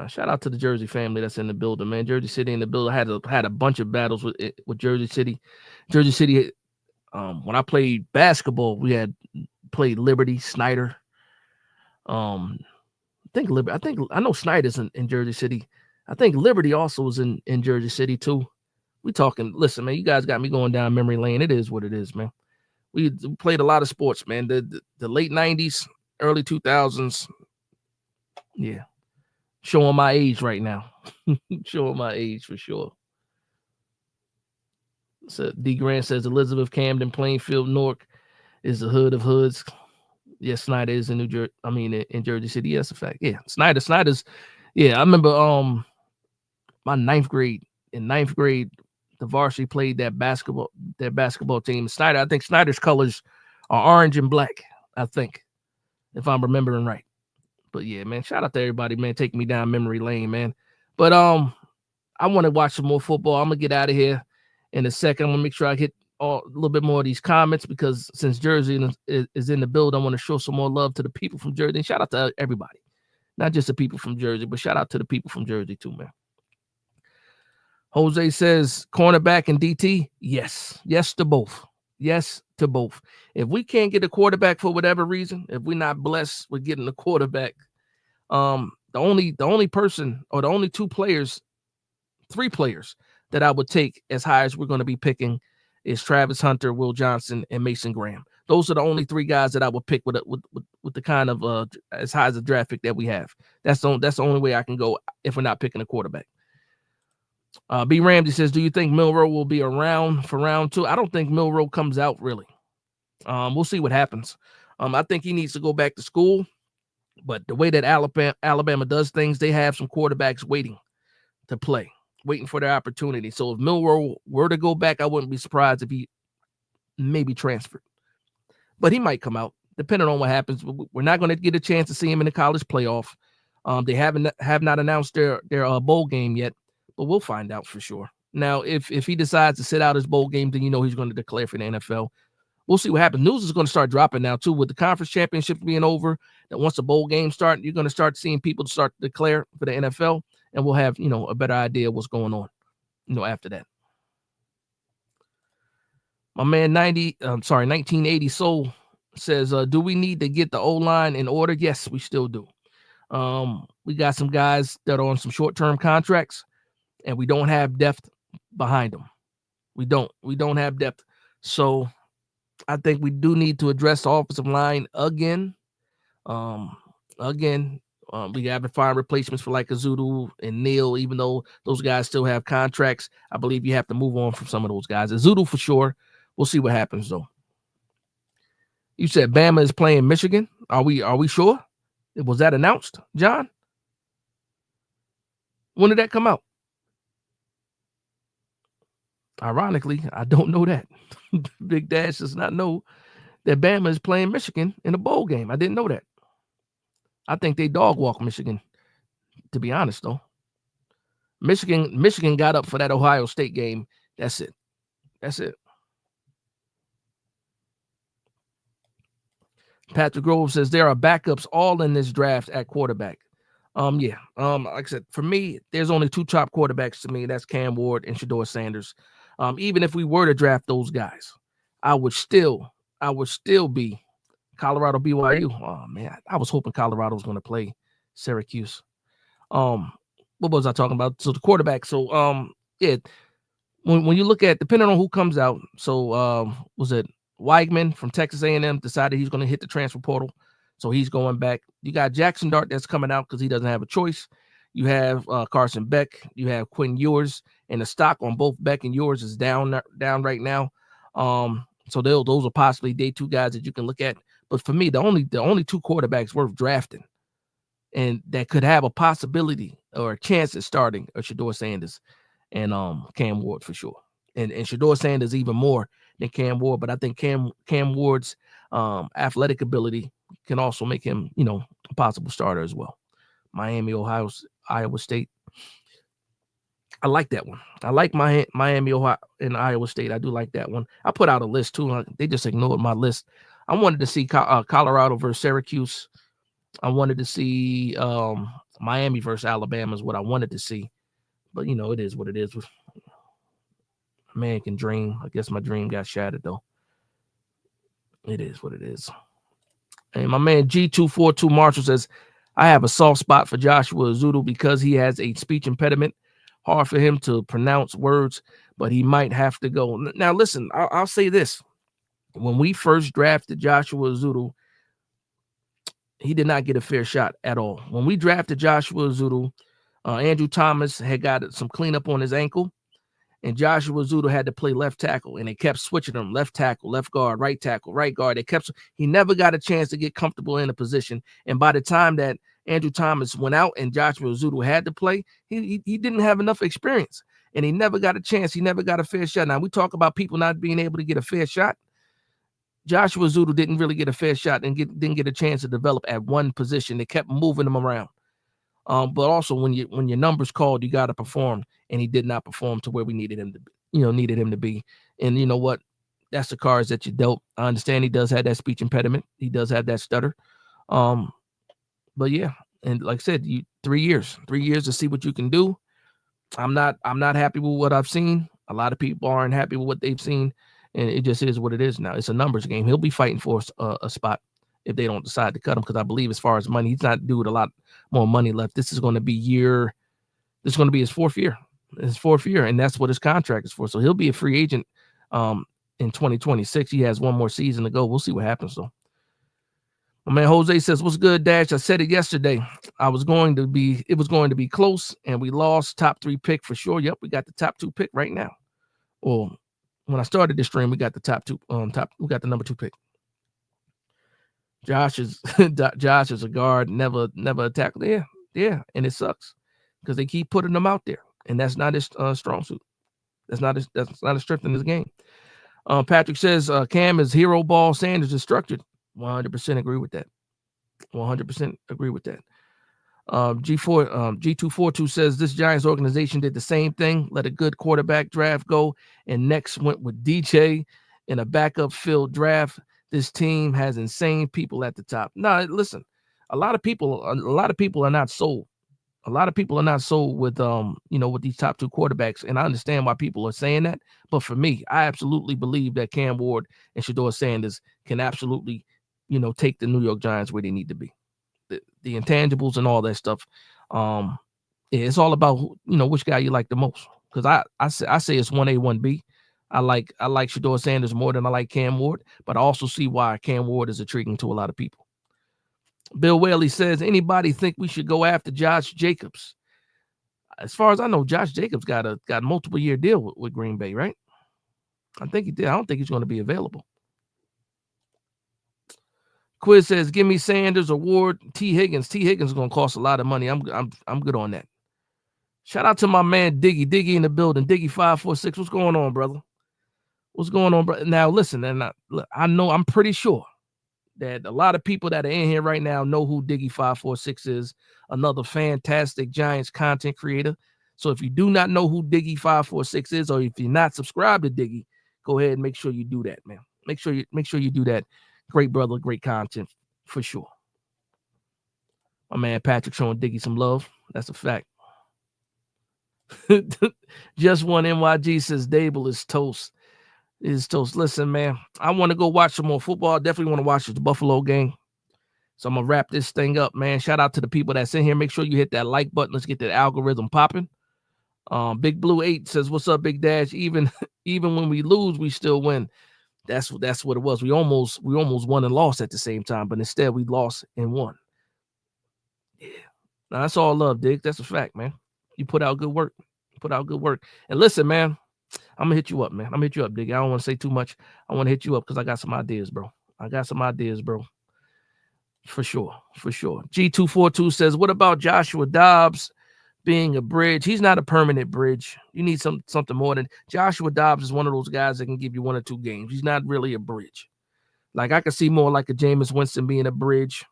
Speaker 1: Shout out to the Jersey family that's in the building, man. Jersey City in the building. I had a bunch of battles with Jersey City. Jersey City. When I played basketball, we had played Liberty, Snyder. I know Snyder's in Jersey City. I think Liberty also was in Jersey City too. We talking. Listen, man, you guys got me going down memory lane. It is what it is, man. We played a lot of sports, man. The late 90s, early 2000s. Yeah. Showing my age right now. Showing my age for sure. So D Grant says Elizabeth, Camden, Plainfield, Newark is the hood of hoods. Yes, Snyder is in New Jersey. I mean, in Jersey City. Yes, a fact. Yeah, Snyder's. Yeah, I remember my ninth grade. In ninth grade, the varsity played that basketball team. Snyder, I think Snyder's colors are orange and black. I think, if I'm remembering right. But yeah, man, shout out to everybody, man, taking me down memory lane, man. But I want to watch some more football. I'm gonna get out of here in a second. I'm gonna make sure I hit a little bit more of these comments because since Jersey is in the build, I want to show some more love to the people from Jersey. And shout out to everybody, not just the people from Jersey, but shout out to the people from Jersey too, man. Jose says cornerback and DT. Yes to both. Yes to both. If we can't get a quarterback for whatever reason, if we're not blessed with getting a quarterback, the only person or the only three players that I would take as high as we're going to be picking is Travis Hunter, Will Johnson, and Mason Graham. Those are the only three guys that I would pick with the kind of as high as the draft pick that we have. That's the only way I can go if we're not picking a quarterback. B. Ramsey says, do you think Milroe will be around for round 2? I don't think Milroe comes out really. We'll see what happens. I think he needs to go back to school, but the way that Alabama does things, they have some quarterbacks waiting to play, waiting for their opportunity. So if Milroe were to go back, I wouldn't be surprised if he maybe transferred. But he might come out, depending on what happens. We're not going to get a chance to see him in the college playoff. They have not announced their bowl game yet, but we'll find out for sure. Now, if he decides to sit out his bowl game, then he's going to declare for the NFL. We'll see what happens. News is going to start dropping now, too, with the conference championship being over. That once the bowl game starts, you're going to start seeing people start to declare for the NFL, and we'll have, a better idea of what's going on, after that. My man 1980 Soul says, do we need to get the O-line in order? Yes, we still do. We got some guys that are on some short-term contracts, and we don't have depth behind them. We don't have depth. So I think we do need to address the offensive line again. We haven't found replacements for like Azudu and Neal, even though those guys still have contracts. I believe you have to move on from some of those guys. Azudu for sure. We'll see what happens though. You said Bama is playing Michigan. Are we sure? Was that announced, John? When did that come out? Ironically, I don't know that. Big Dash does not know that Bama is playing Michigan in a bowl game. I didn't know that. I think they dog walk Michigan, to be honest, though. Michigan got up for that Ohio State game. That's it. Patrick Grove says there are backups all in this draft at quarterback. Like I said, for me, there's only two top quarterbacks to me. That's Cam Ward and Shedeur Sanders. Even if we were to draft those guys, I would still be Colorado, BYU. Oh man, I was hoping Colorado was going to play Syracuse. What was I talking about? So the quarterback. So when you look at, depending on who comes out, so was it Weigman from Texas A&M decided he's going to hit the transfer portal, so he's going back. You got Jackson Dart that's coming out because he doesn't have a choice. You have Carson Beck. You have Quinn Ewers, and the stock on both Beck and Ewers is down right now. So those are possibly day two guys that you can look at. But for me, the only two quarterbacks worth drafting and that could have a possibility or a chance at starting are Shedeur Sanders and Cam Ward for sure. And Shedeur Sanders even more than Cam Ward, but I think Cam Ward's athletic ability can also make him, a possible starter as well. Miami, Ohio, Iowa State. I like that one. I like Miami, Ohio, and Iowa State. I do like that one. I put out a list too. They just ignored my list. I wanted to see Colorado versus Syracuse. I wanted to see Miami versus Alabama is what I wanted to see. But, it is what it is. Man can dream. I guess my dream got shattered, though. It is what it is. And my man G242 Marshall says, I have a soft spot for Joshua Azudu because he has a speech impediment. Hard for him to pronounce words, but he might have to go. Now, listen, I'll say this. When we first drafted Joshua Azudu, he did not get a fair shot at all. When we drafted Joshua Ezeudu, Andrew Thomas had got some cleanup on his ankle, and Joshua Ezeudu had to play left tackle, and they kept switching him left tackle, left guard, right tackle, right guard. He never got a chance to get comfortable in a position. And by the time that Andrew Thomas went out and Joshua Ezeudu had to play, he didn't have enough experience, and he never got a chance. He never got a fair shot. Now we talk about people not being able to get a fair shot. Joshua Ezeudu didn't really get a fair shot and didn't get a chance to develop at one position. They kept moving him around. But also when your numbers called, you got to perform, and he did not perform to where we needed him to be. And you know what? That's the cards that you dealt. I understand he does have that speech impediment. He does have that stutter. But yeah, and like I said, 3 years to see what you can do. I'm not happy with what I've seen. A lot of people aren't happy with what they've seen, and it just is what it is now. It's a numbers game. He'll be fighting for a spot if they don't decide to cut him, because I believe as far as money, he's not due with a lot more money left. This is going to be his fourth year. And that's what his contract is for. So he'll be a free agent in 2026. He has one more season to go. We'll see what happens, though. My man Jose says, "What's good, Dash? I said it yesterday. It was going to be close, and we lost top 3 pick for sure. Yep, we got the top 2 pick right now. Well, when I started this stream, we got the we got the number 2 pick. Josh is a guard, never a tackle. Yeah, and it sucks because they keep putting them out there, and that's not his strong suit. That's not a strength in his game." Patrick says, "Cam is hero ball. Sanders is structured." 100% agree with that. 100% agree with that. G242 says this Giants organization did the same thing. Let a good quarterback draft go, and next went with DJ in a backup field draft. This team has insane people at the top. No, listen, a lot of people are not sold. A lot of people are not sold with with these top 2 quarterbacks, and I understand why people are saying that. But for me, I absolutely believe that Cam Ward and Shedeur Sanders can absolutely, take the New York Giants where they need to be. The intangibles and all that stuff. It's all about which guy you like the most. Because I say it's 1A, 1B. I like Shedeur Sanders more than I like Cam Ward, but I also see why Cam Ward is intriguing to a lot of people. Bill Whaley says, "Anybody think we should go after Josh Jacobs?" As far as I know, Josh Jacobs got a multiple year deal with Green Bay, right? I think he did. I don't think he's going to be available. Quiz says, "Give me Sanders or Ward, T. Higgins. T. Higgins is going to cost a lot of money. I'm good on that." Shout out to my man Diggy in the building. Diggy 546. What's going on, brother? What's going on, brother? Now listen, and I know, I'm pretty sure that a lot of people that are in here right now know who Diggy 546 is. Another fantastic Giants content creator. So if you do not know who Diggy 546 is, or if you're not subscribed to Diggy, go ahead and make sure you do that, man. Make sure you do that. Great brother, great content for sure. My man Patrick showing Diggy some love. That's a fact. Just one NYG says Dable is toast. Listen, man, I want to go watch some more football. I definitely want to watch the Buffalo game. So I'm going to wrap this thing up, man. Shout out to the people that's in here. Make sure you hit that like button. Let's get that algorithm popping. Big Blue 8 says, "What's up, Big Dash? Even when we lose, we still win." That's what it was. We almost won and lost at the same time, but instead we lost and won. Yeah. Now, that's all love, Dig. That's a fact, man. You put out good work. And listen, man, I'm going to hit you up, man. I'm going to hit you up, Dig. I don't want to say too much. I want to hit you up because I got some ideas, bro. For sure. G242 says, "What about Joshua Dobbs being a bridge? He's not a permanent bridge. You need something more than Joshua Dobbs is one of those guys that can give you 1 or 2 games. He's not really a bridge. Like I could see more like a Jameis Winston being a bridge.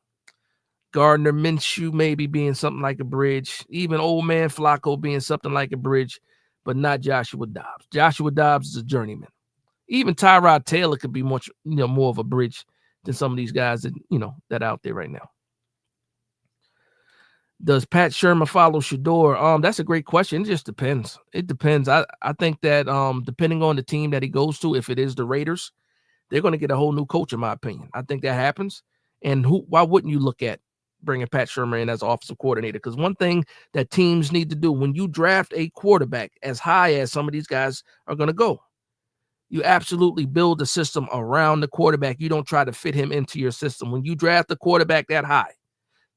Speaker 1: Gardner Minshew maybe being something like a bridge. Even old man Flacco being something like a bridge, but not Joshua Dobbs. Joshua Dobbs is a journeyman. Even Tyrod Taylor could be much more of a bridge than some of these guys that that are out there right now. Does Pat Shermer follow Shedeur? That's a great question. It just depends. It depends. I think that depending on the team that he goes to, if it is the Raiders, they're going to get a whole new coach, in my opinion. I think that happens. And why wouldn't you look at bringing Pat Shermer in as offensive coordinator? Because one thing that teams need to do when you draft a quarterback as high as some of these guys are going to go, You absolutely build a system around the quarterback. You don't try to fit him into your system. When you draft a quarterback that high,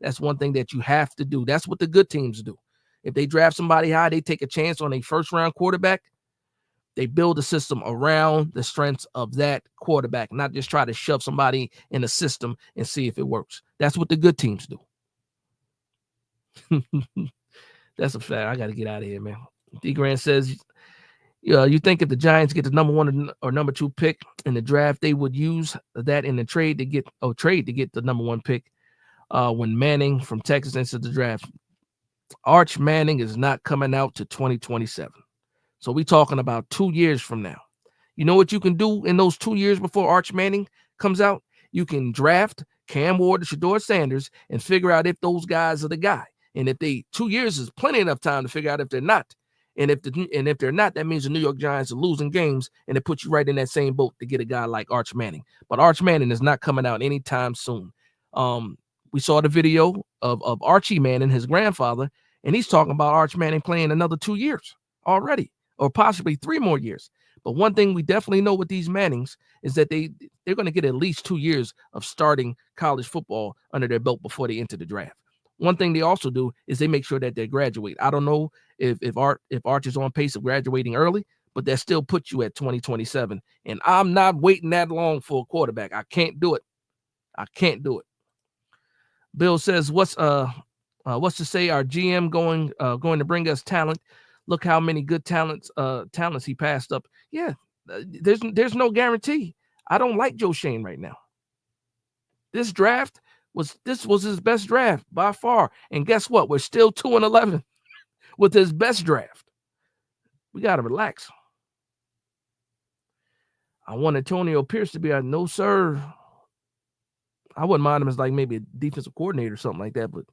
Speaker 1: that's one thing that you have to do. That's what the good teams do. If they draft somebody high, they take a chance on a first-round quarterback. They build a system around the strengths of that quarterback, not just try to shove somebody in a system and see if it works. That's what the good teams do. That's a fact. I got to get out of here, man. D. Grant says, you think if the Giants get the number 1 or number 2 pick in the draft, they would use that in the trade to get the number 1 pick when Manning from Texas entered the draft. Arch Manning is not coming out to 2027. So we're talking about 2 years from now. You know what you can do in those 2 years before Arch Manning comes out? You can draft Cam Ward or Shedeur Sanders and figure out if those guys are the guy. And if 2 years is plenty enough time to figure out if they're not. And if they're not, that means the New York Giants are losing games, and it puts you right in that same boat to get a guy like Arch Manning. But Arch Manning is not coming out anytime soon. We saw the video of Archie Manning, his grandfather, and he's talking about Arch Manning playing another 2 years already, or possibly 3 more years. But one thing we definitely know with these Mannings is that they're going to get at least 2 years of starting college football under their belt before they enter the draft. One thing they also do is they make sure that they graduate. I don't know if Arch is on pace of graduating early, but that still puts you at 2027. And I'm not waiting that long for a quarterback. I can't do it. I can't do it. Bill says, what's to say our GM going to bring us talent? Look how many good talents he passed up. Yeah, there's no guarantee. I don't like Joe Schoen right now. This draft was his best draft by far. And guess what? We're still 2-11 with his best draft. We got to relax. I want Antonio Pierce to be a no, sir. I wouldn't mind him as like maybe a defensive coordinator or something like that, but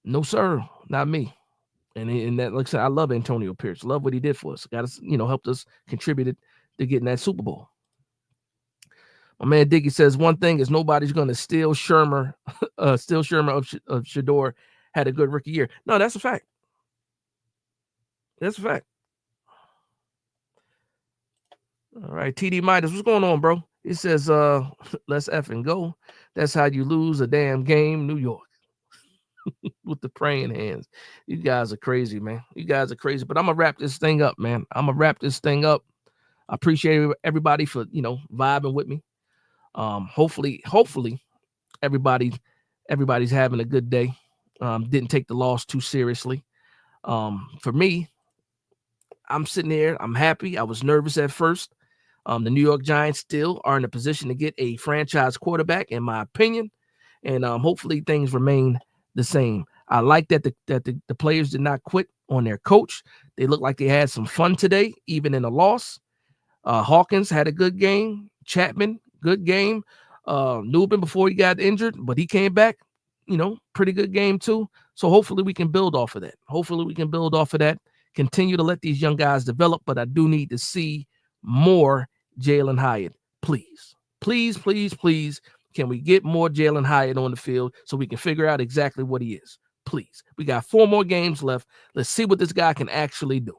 Speaker 1: no, sir, not me. And that, like I said, I love Antonio Pierce. Love what he did for us. Got us, helped us contributed to getting that Super Bowl. My man Diggy says one thing is nobody's going to steal Shermer. Steal Shermer of Shedeur had a good rookie year. No, that's a fact. That's a fact. All right, TD Midas, what's going on, bro? He says, let's effing go. That's how you lose a damn game, New York. With the praying hands. You guys are crazy, man. You guys are crazy. But I'm going to wrap this thing up, man. I'm going to wrap this thing up. I appreciate everybody for, vibing with me. Hopefully everybody's having a good day. Didn't take the loss too seriously. For me, I'm sitting here. I'm happy. I was nervous at first. The New York Giants still are in a position to get a franchise quarterback, in my opinion. And hopefully things remain the same. I like that the players did not quit on their coach. They looked like they had some fun today, even in a loss. Hawkins had a good game. Chapman, good game. Newbin before he got injured, but he came back, pretty good game too. So hopefully we can build off of that. Continue to let these young guys develop, but I do need to see more Jalin Hyatt. Please. Can we get more Jalin Hyatt on the field so we can figure out exactly what he is? Please. We got 4 more games left. Let's see what this guy can actually do.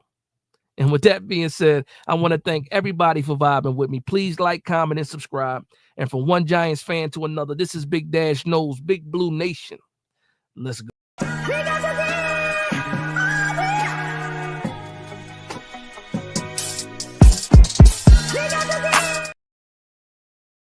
Speaker 1: And with that being said, I want to thank everybody for vibing with me. Please like, comment, and subscribe. And from one Giants fan to another, this is Big Dash Knows, Big Blue Nation. Let's go.